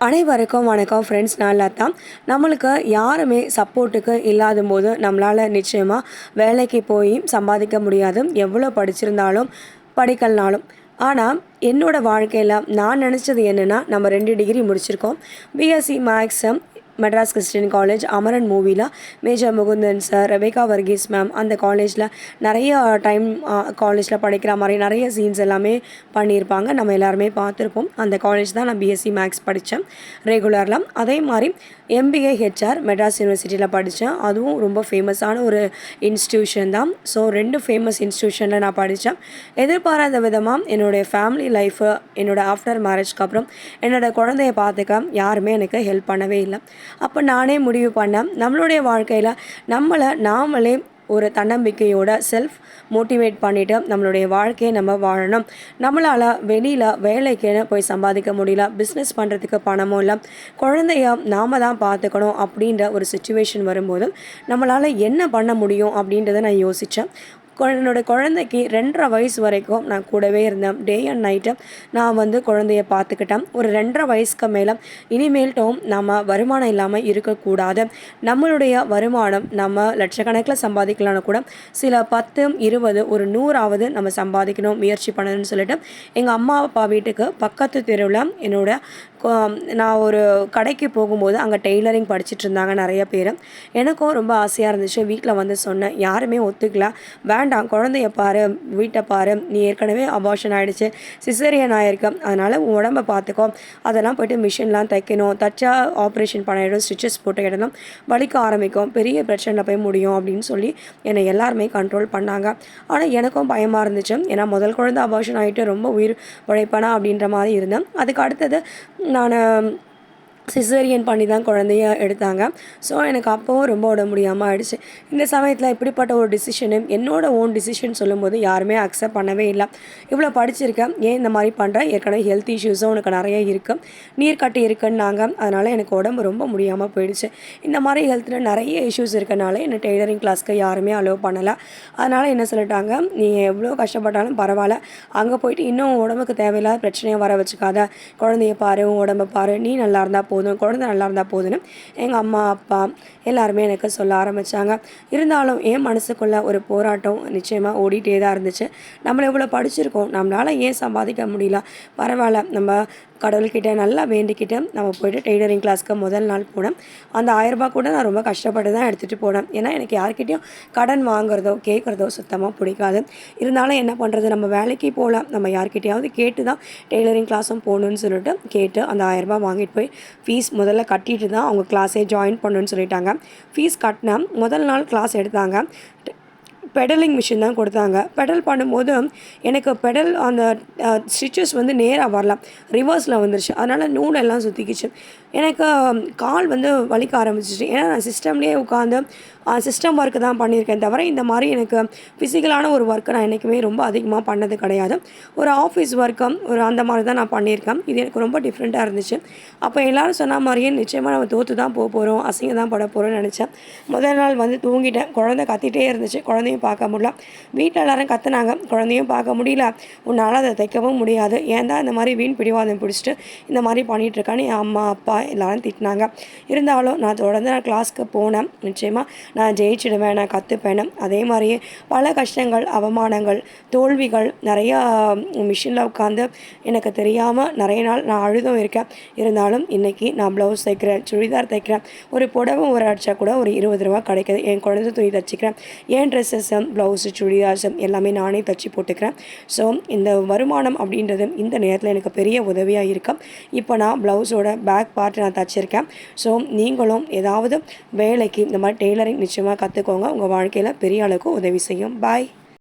அனைவருக்கும் வணக்கம் ஃப்ரெண்ட்ஸ். நல்லா தான் நம்மளுக்கு யாருமே சப்போர்ட்டுக்கு இல்லாத போது நம்மளால் நிச்சயமாக வேலைக்கு போய் சம்பாதிக்க முடியாது, எவ்வளோ படிச்சிருந்தாலும் படிக்கலனாலும். ஆனால் என்னோடய வாழ்க்கையில் நான் நினச்சது என்னென்னா, நம்ம 2 டிகிரி முடிச்சிருக்கோம். BSc maths Madras Christian college Amaran மூவியில் major Mukundan sir, Rebecca Varghese ma'am அந்த காலேஜில் நிறைய டைம் காலேஜில் படிக்கிற மாதிரி நிறைய சீன்ஸ் எல்லாமே பண்ணியிருப்பாங்க. நம்ம எல்லாருமே பார்த்துருப்போம். அந்த காலேஜ் தான் நான் பிஎஸ்சி மேக்ஸ் படித்தேன் ரெகுலரில். அதே மாதிரி எம்பிஏ ஹெச்ஆர் மெட்ராஸ் யூனிவர்சிட்டியில் படித்தேன். அதுவும் ரொம்ப ஃபேமஸான ஒரு இன்ஸ்டியூஷன் தான். ஸோ 2 ஃபேமஸ் இன்ஸ்டியூஷனில் நான் படித்தேன். எதிர்பாராத விதமாக என்னுடைய ஃபேமிலி லைஃபு, என்னோடய ஆஃப்டர் மேரேஜ்க்கு அப்புறம் என்னோடய குழந்தைய பார்த்துக்க யாருமே எனக்கு ஹெல்ப் பண்ணவே இல்லை. அப்போ நானே முடிவு பண்ணேன், நம்மளுடைய வாழ்க்கையில் நம்மளை நாமளே ஒரு தன்னம்பிக்கையோட செல்ஃப் மோட்டிவேட் பண்ணிவிட்டு நம்மளுடைய வாழ்க்கையை நம்ம வாழணும். நம்மளால் வெளியில் வேலைக்குன்னு போய் சம்பாதிக்க முடியல, பிஸ்னஸ் பண்ணுறதுக்கு பணமும் இல்லை, குழந்தைய நாம் தான் பார்த்துக்கணும் அப்படின்ற ஒரு சுச்சுவேஷன் வரும்போது நம்மளால் என்ன பண்ண முடியும் அப்படின்றத நான் யோசித்தேன். என்னோடய குழந்தைக்கு 2.5 வயசு வரைக்கும் நான் கூடவே இருந்தேன். டே அண்ட் நைட்டு நான் குழந்தைய பார்த்துக்கிட்டேன். ஒரு 2.5 வயசுக்கு மேலே இனிமேல்ட்டும் நம்ம வருமானம் இல்லாமல் இருக்கக்கூடாது. நம்மளுடைய வருமானம் நம்ம லட்சக்கணக்கில் சம்பாதிக்கலான்னு கூட சில 10, 20, ஒரு 100ஆவது நம்ம சம்பாதிக்கணும், முயற்சி பண்ணணும்னு சொல்லிட்டு எங்கள் அம்மா அப்பா வீட்டுக்கு பக்கத்து தெருவில் நான் ஒரு கடைக்கு போகும்போது அங்கே டெய்லரிங் படிச்சுட்டு இருந்தாங்க நிறைய பேர். எனக்கும் ரொம்ப ஆசையாக இருந்துச்சு. வீட்டில் சொன்னேன், யாருமே ஒத்துக்கல. வேண்டாம், குழந்தைய பாரு, வீட்டை பாரு, நீ ஏற்கனவே அபார்ஷன் ஆகிடுச்சு, சிசேரியன் ஆகிருக்கு, அதனால் உடம்பை பார்த்துக்கோ, அதெல்லாம் போய்ட்டு மிஷின்லாம் தைக்கணும், தச்சா ஆப்ரேஷன் பண்ணிடும், ஸ்டிச்சஸ் போட்டு இடணும், வலிக்க ஆரம்பிக்கும், பெரிய பிரச்சனையில் போய் முடியும் அப்படின்னு சொல்லி என்னை எல்லாருமே கண்ட்ரோல் பண்ணாங்க. ஆனால் எனக்கும் பயமாக இருந்துச்சு. ஏன்னா முதல் குழந்தை அபார்ஷன் ஆகிட்டு ரொம்ப உயிர் உழைப்பானா அப்படின்ற மாதிரி இருந்தேன். அதுக்கு அடுத்தது நான் சிசேரியன் பண்ணி தான் குழந்தைய எடுத்தாங்க. ஸோ எனக்கு அப்போவும் ரொம்ப உடம்பு முடியாமல் ஆகிடுச்சு. இந்த சமயத்தில் இப்படிப்பட்ட ஒரு டிசிஷனு, என்னோடய ஓன் டிசிஷன் சொல்லும்போது யாருமே அக்செப்ட் பண்ணவே இல்லை. இவ்வளோ படிச்சிருக்கேன், ஏன் இந்த மாதிரி பண்ணுறேன், ஏற்கனவே ஹெல்த் இஷ்யூஸும் உனக்கு நிறைய இருக்குது, நீர் கட்டி இருக்குன்னாங்க. அதனால் எனக்கு உடம்பு ரொம்ப முடியாமல் போயிடுச்சு. இந்த மாதிரி ஹெல்த்தில் நிறைய இஷ்யூஸ் இருக்கனால என்னை டெய்லரிங் கிளாஸ்க்கு யாருமே அலோவ் பண்ணலை. அதனால் என்ன சொல்லிட்டாங்க, நீ எவ்வளோ கஷ்டப்பட்டாலும் பரவாயில்ல, அங்கே போயிட்டு இன்னும் உடம்புக்கு தேவையில்லாத பிரச்சனையை வர வச்சுக்காத, குழந்தைய பாரு, உடம்பை பாரு, நீ நல்லா இருந்தால் போதும், குழந்தை நல்லா இருந்தால் போதுன்னு எங்கள் அம்மா அப்பா எல்லாருமே எனக்கு சொல்ல ஆரம்பித்தாங்க. இருந்தாலும் என் மனசுக்குள்ளே ஒரு போராட்டம் நிச்சயமாக ஓடிட்டே தான் இருந்துச்சு. நம்மளை எவ்வளோ படிச்சிருக்கோம், நம்மளால் ஏன் சம்பாதிக்க முடியல, பரவாயில்ல, நம்ம கடவுள்கிட்ட நல்லா வேண்டிக்கிட்டு நம்ம போய்ட்டு டெய்லரிங் கிளாஸ்க்கு முதல் நாள் போனேன். அந்த 1000 ரூபா கூட நான் ரொம்ப கஷ்டப்பட்டு தான் எடுத்துகிட்டு போனேன். ஏன்னா எனக்கு யார்கிட்டையும் கடன் வாங்குறதோ கேட்குறதோ சுத்தமாக பிடிக்காது. இருந்தாலும் என்ன பண்ணுறது, நம்ம வேலைக்கு போகலாம், நம்ம யார்கிட்டையாவது கேட்டு தான் டெய்லரிங் கிளாஸும் போகணுன்னு சொல்லிட்டு கேட்டு அந்த 1000 ரூபா வாங்கிட்டு போய் ஃபீஸ் முதல்ல கட்டிட்டு தான் அவங்க கிளாஸே ஜாயின் பண்ணணுன்னு சொல்லிட்டாங்க. ஃபீஸ் கட்டினேன். முதல் நாள் கிளாஸ் எடுத்தாங்க. பெடலிங் மிஷின் தான் கொடுத்தாங்க. பெடல் பண்ணும்போது எனக்கு பெடல் அந்த ஸ்டிச்சஸ் நேராக வரலாம், ரிவர்ஸில் வந்துருச்சு. அதனால் நூலெல்லாம் சுற்றிக்கிச்சு. எனக்கு கால் வலிக்க ஆரம்பிச்சிச்சு. ஏன்னா நான் சிஸ்டம்லேயே உட்காந்து சிஸ்டம் ஒர்க்கு தான் பண்ணியிருக்கேன் தவிர இந்த மாதிரி எனக்கு ஃபிசிக்கலான ஒரு ஒர்க்கை நான் என்றைக்குமே ரொம்ப அதிகமாக பண்ணது கிடையாது. ஒரு ஆஃபீஸ் ஒர்க்கம் ஒரு அந்த மாதிரி தான் நான் பண்ணியிருக்கேன். இது எனக்கு ரொம்ப டிஃப்ரெண்ட்டாக இருந்துச்சு. அப்போ எல்லோரும் சொன்ன மாதிரியே நிச்சயமாக நம்ம தோற்று தான் போக போகிறோம், அசிங்க தான் பட போகிறோம்னு நினச்சேன். முதல் நாள் தூங்கிட்டேன். குழந்தை கத்திகிட்டே இருந்துச்சு, குழந்தையும் பார்க்க முடியல. வீட்டில் எல்லோரும் கத்துனாங்க, குழந்தையும் பார்க்க முடியல, உன்னால் அதை தைக்கவும் முடியாது, ஏன் தான் இந்த மாதிரி வீண் பிடிவாதம் பிடிச்சிட்டு இந்த மாதிரி பண்ணிகிட்ருக்கான்னு என் அம்மா அப்பா எல்லோரும் திட்டினாங்க. இருந்தாலும் நான் தொடர்ந்து கிளாஸ்க்கு போனேன். நிச்சயமாக நான் ஜெயிச்சிடுவேன், நான் கற்றுப்பேன். அதே மாதிரியே பல கஷ்டங்கள், அவமானங்கள், தோல்விகள் நிறையா மிஷினில் உட்காந்து எனக்கு தெரியாமல் நிறைய நாள் நான் அழுதும் இருக்கேன். இருந்தாலும் இன்றைக்கி நான் ப்ளவுஸ் தைக்கிறேன், சுடிதார் தைக்கிறேன், ஒரு புடவை ஒரு அடித்தா கூட ஒரு 20 ரூபா கிடைக்கிது. என் குழந்தை துணி தைச்சிக்கிறேன், என் ட்ரெஸ்ஸஸும் ப்ளவுஸு சுடிதார்ஸும் எல்லாமே நானே தைச்சி போட்டுக்கிறேன். ஸோ இந்த வருமானம் அப்படின்றது இந்த நேரத்தில் எனக்கு பெரிய உதவியாக இருக்கும். இப்போ நான் ப்ளவுஸோட பேக் பார்ட் நான் தைச்சிருக்கேன். ஸோ நீங்களும் ஏதாவது வேலைக்கு இந்த மாதிரி டெய்லரிங் நிச்சயமாக கற்றுக்கோங்க. உங்கள் வாழ்க்கையில் பெரிய அளவுக்கு உதவி செய்யும். பாய்.